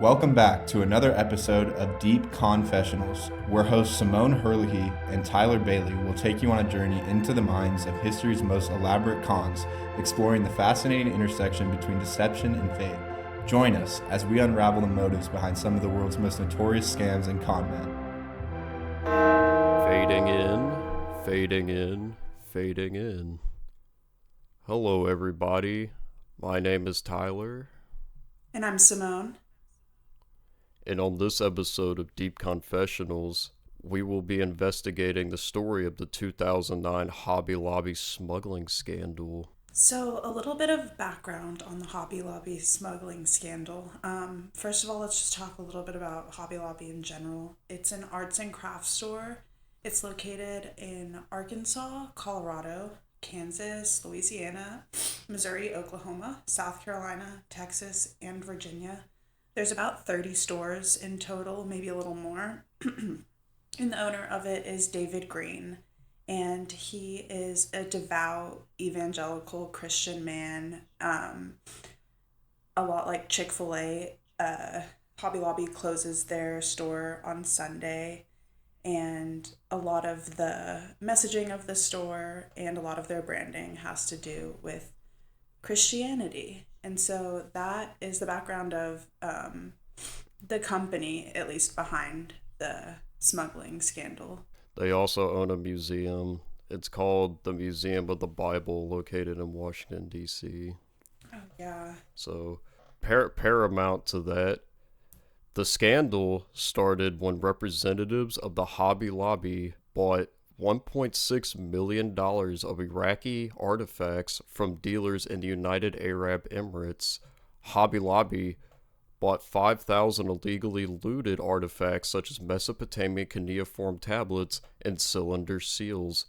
Welcome back to another episode of Deep CONfessionals, where hosts Simone Herlihy and Tyler Bailey will take you on a journey into the minds of history's most elaborate cons, exploring the fascinating intersection between deception and faith. Join us as we unravel the motives behind some of the world's most notorious scams and con men. Fading in, fading in, fading in. Hello, everybody. My name is Tyler. And I'm Simone. And on this episode of Deep CONfessionals, we will be investigating the story of the 2009 Hobby Lobby smuggling scandal. So, a little bit of background on the Hobby Lobby smuggling scandal. First of all, let's just talk a little bit about Hobby Lobby in general. It's an arts and crafts store. It's located in Arkansas, Colorado, Kansas, Louisiana, Missouri, Oklahoma, South Carolina, Texas, and Virginia. There's about 30 stores in total, maybe a little more. And the owner of it is David Green. And he is a devout evangelical Christian man. A lot like Chick-fil-A. Hobby Lobby closes their store on Sunday. And a lot of the messaging of the store and a lot of their branding has to do with Christianity. And so that is the background of the company, at least behind the smuggling scandal. They also own a museum. It's called the Museum of the Bible, located in Washington, D.C. Oh, yeah. So, paramount to that, the scandal started when representatives of the Hobby Lobby bought $1.6 million of Iraqi artifacts from dealers in the United Arab Emirates. Hobby Lobby bought 5,000 illegally looted artifacts such as Mesopotamian cuneiform tablets and cylinder seals.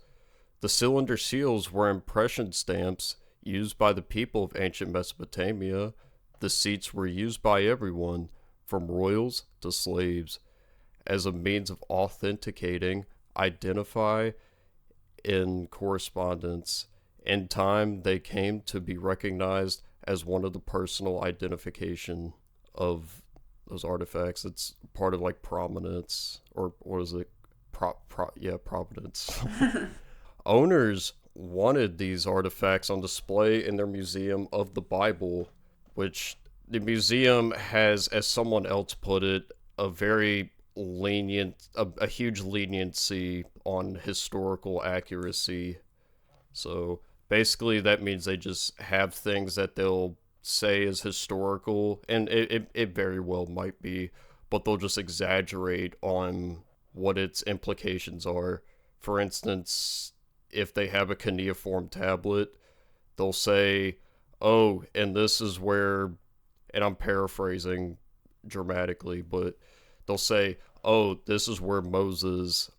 The cylinder seals were impression stamps used by the people of ancient Mesopotamia. The seats were used by everyone, from royals to slaves, as a means of authenticating, identify in correspondence. In time, they came to be recognized as one of the personal identification of those artifacts. It's part of like prominence, or what is it? Provenance. Owners wanted these artifacts on display in their Museum of the Bible, which the museum has, as someone else put it, a very a huge leniency on historical accuracy. So basically that means they just have things that they'll say is historical, and it very well might be, but they'll just exaggerate on what its implications are. For instance, if they have a cuneiform tablet, they'll say, oh, and this is where, and I'm paraphrasing dramatically, but they'll say, oh, this is where Moses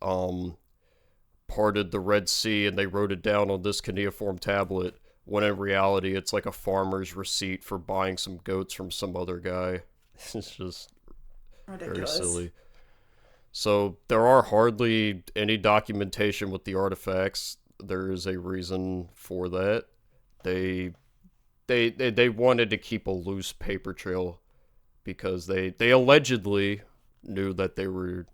parted the Red Sea and they wrote it down on this cuneiform tablet, when in reality it's like a farmer's receipt for buying some goats from some other guy. It's just Ridiculous. very silly. So there are hardly any documentation with the artifacts. There is a reason for that. They wanted to keep a loose paper trail because they allegedly knew that they were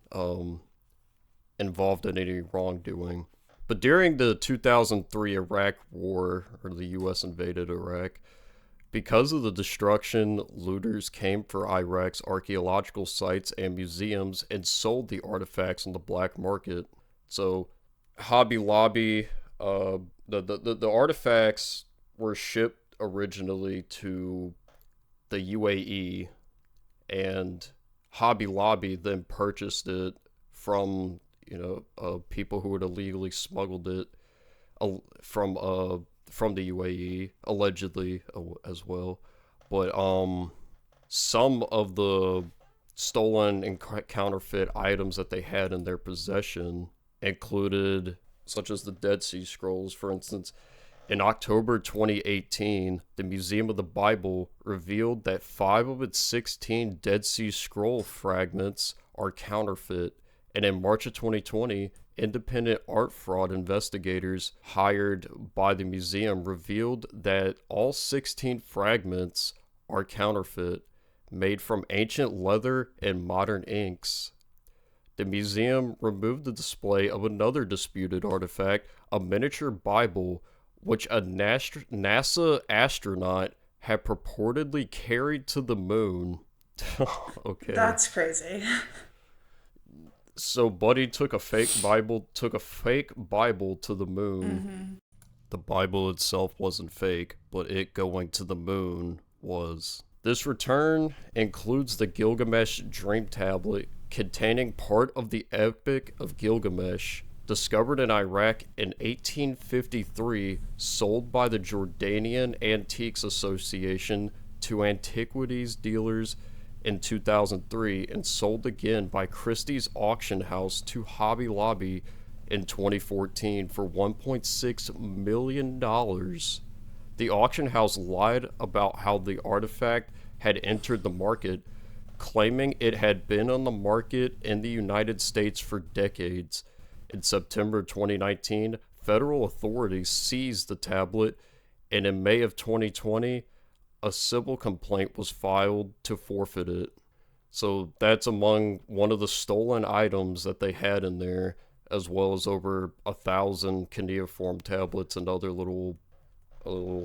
involved in any wrongdoing. But during the 2003 Iraq War, or the U.S. invaded Iraq, because of the destruction, looters came for Iraq's archaeological sites and museums and sold the artifacts on the black market. So Hobby Lobby, the artifacts were shipped originally to the UAE, and Hobby Lobby then purchased it from people who had illegally smuggled it from the UAE, allegedly as well. But some of the stolen and counterfeit items that they had in their possession included, such as the Dead Sea Scrolls, for instance. In October 2018, the Museum of the Bible revealed that 5 of its 16 Dead Sea Scroll fragments are counterfeit. And in March of 2020, independent art fraud investigators hired by the museum revealed that all 16 fragments are counterfeit. made from ancient leather and modern inks. The museum removed the display of another disputed artifact, a miniature Bible, which a NASA astronaut had purportedly carried to the moon. Okay. That's crazy. So Buddy took a fake Bible to the moon. The Bible itself wasn't fake, but it going to the moon was. This return includes the Gilgamesh Dream Tablet, containing part of the Epic of Gilgamesh, discovered in Iraq in 1853, sold by the Jordanian Antiques Association to antiquities dealers in 2003, and sold again by Christie's Auction House to Hobby Lobby in 2014 for $1.6 million. The auction house lied about how the artifact had entered the market, claiming it had been on the market in the United States for decades. In September 2019, federal authorities seized the tablet, and in May of 2020, a civil complaint was filed to forfeit it. So that's among one of the stolen items that they had in there, as well as over 1,000 cuneiform tablets and other little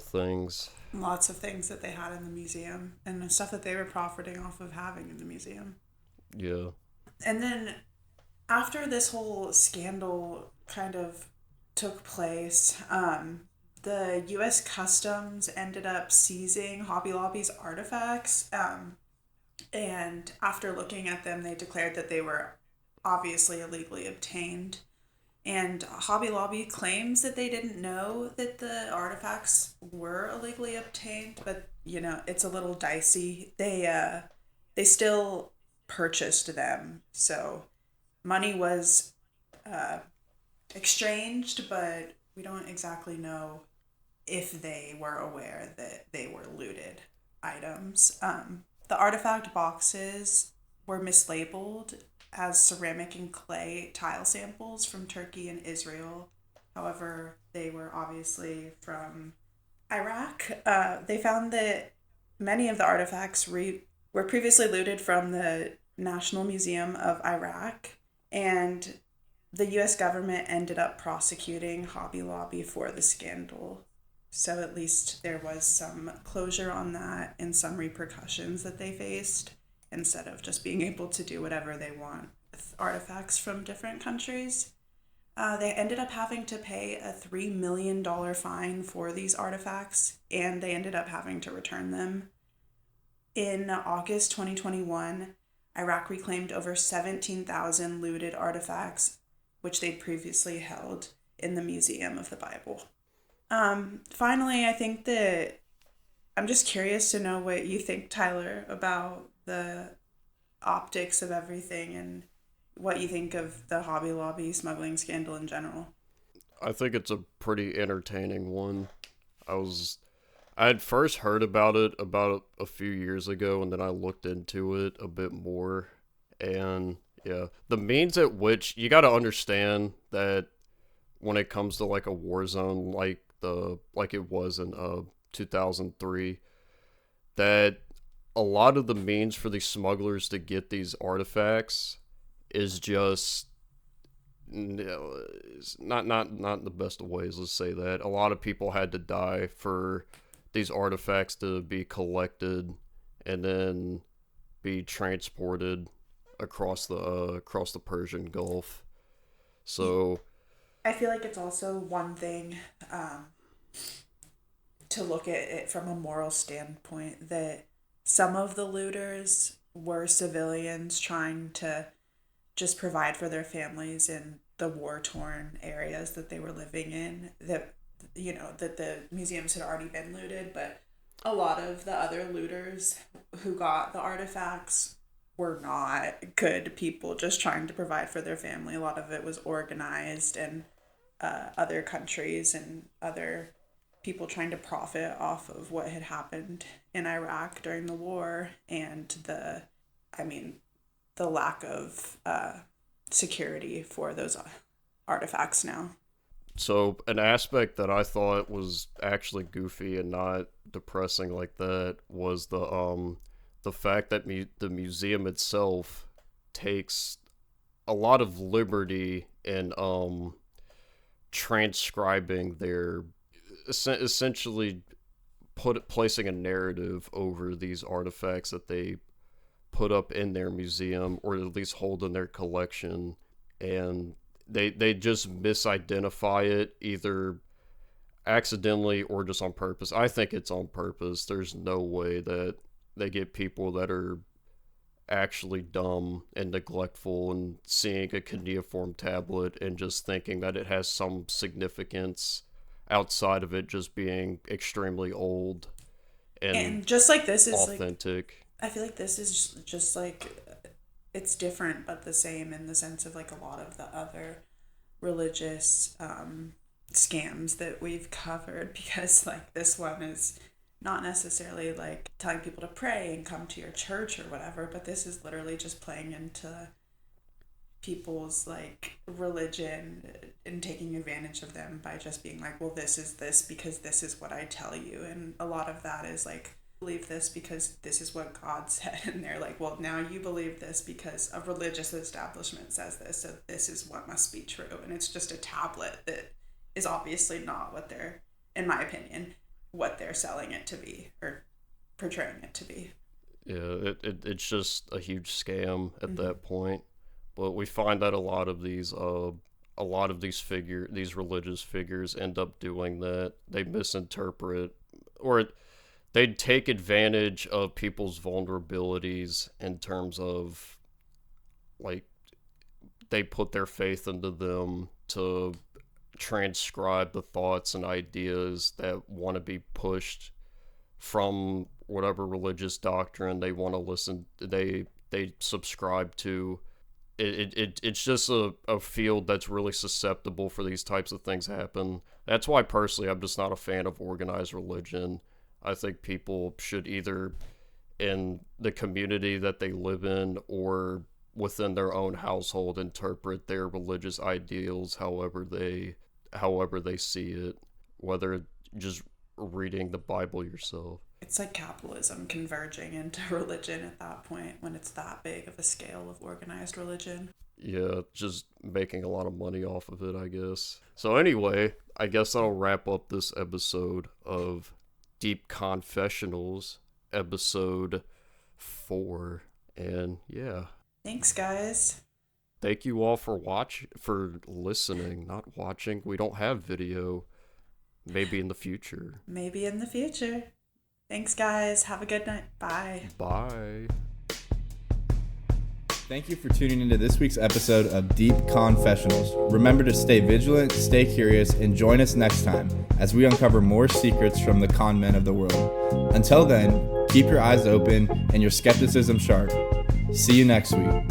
things. Lots of things that they had in the museum and stuff that they were profiting off of having in the museum. Yeah. And then after this whole scandal kind of took place, the U.S. Customs ended up seizing Hobby Lobby's artifacts. And after looking at them, they declared that they were obviously illegally obtained. And Hobby Lobby claims that they didn't know that the artifacts were illegally obtained, but it's a little dicey. They still purchased them, so money was exchanged, but we don't exactly know if they were aware that they were looted items. The artifact boxes were mislabeled as ceramic and clay tile samples from Turkey and Israel. However, they were obviously from Iraq. They found that many of the artifacts were previously looted from the National Museum of Iraq, and the U.S. government ended up prosecuting Hobby Lobby for the scandal. So at least there was some closure on that and some repercussions that they faced, instead of just being able to do whatever they want with artifacts from different countries. They ended up having to pay a $3 million fine for these artifacts, and they ended up having to return them. In August 2021, Iraq reclaimed over 17,000 looted artifacts, which they'd previously held in the Museum of the Bible. Finally, I think that I'm just curious to know what you think, Tyler, about the optics of everything and what you think of the Hobby Lobby smuggling scandal in general. I think it's a pretty entertaining one. I had first heard about it about a few years ago, and then I looked into it a bit more. And yeah, the means at which you got to understand that when it comes to like a war zone like it was in 2003, that a lot of the means for these smugglers to get these artifacts is just not the best of ways, let's say that. A lot of people had to die for these artifacts to be collected and then be transported across the Persian Gulf. So I feel like it's also one thing to look at it from a moral standpoint, that some of the looters were civilians trying to just provide for their families in the war-torn areas that they were living in, that the museums had already been looted, but a lot of the other looters who got the artifacts were not good people just trying to provide for their family. A lot of it was organized, and other countries and other people trying to profit off of what had happened in Iraq during the war, and the lack of security for those artifacts now. So an aspect that I thought was actually goofy and not depressing like that was the the fact that the museum itself takes a lot of liberty in transcribing their essentially placing a narrative over these artifacts that they put up in their museum, or at least hold in their collection, and they just misidentify it, either accidentally or just on purpose. I think it's on purpose. There's no way that they get people that are actually dumb and neglectful and seeing a cuneiform tablet and just thinking that it has some significance outside of it just being extremely old and just like this is authentic. I feel like this is just like, it's different but the same in the sense of like a lot of the other religious scams that we've covered, because like this one is not necessarily like telling people to pray and come to your church or whatever, but this is literally just playing into people's like religion and taking advantage of them by just being like, well, this is this because this is what I tell you. And a lot of that is like, believe this because this is what God said, and they're like, well, now you believe this because a religious establishment says this, so this is what must be true. And it's just a tablet that is obviously not what they're, in my opinion, what they're selling it to be or portraying it to be. Yeah, it's just a huge scam at that point. But we find that a lot of these religious figures end up doing that. They misinterpret, or they take advantage of people's vulnerabilities in terms of, like, they put their faith into them to transcribe the thoughts and ideas that want to be pushed from whatever religious doctrine they want to listen, they subscribe to. It's just a field that's really susceptible for these types of things to happen. That's why personally I'm just not a fan of organized religion. I think people should, either in the community that they live in or within their own household, interpret their religious ideals however they see it, whether just reading the Bible yourself. It's like capitalism converging into religion at that point when it's that big of a scale of organized religion. Yeah, just making a lot of money off of it, I guess. So anyway, I guess that'll wrap up this episode of Deep CONfessionals, episode 4. And yeah. Thanks, guys. Thank you all for listening, not watching. We don't have video. Maybe in the future. Thanks, guys. Have a good night. Bye. Bye. Thank you for tuning into this week's episode of Deep CONfessionals. Remember to stay vigilant, stay curious, and join us next time as we uncover more secrets from the con men of the world. Until then, keep your eyes open and your skepticism sharp. See you next week.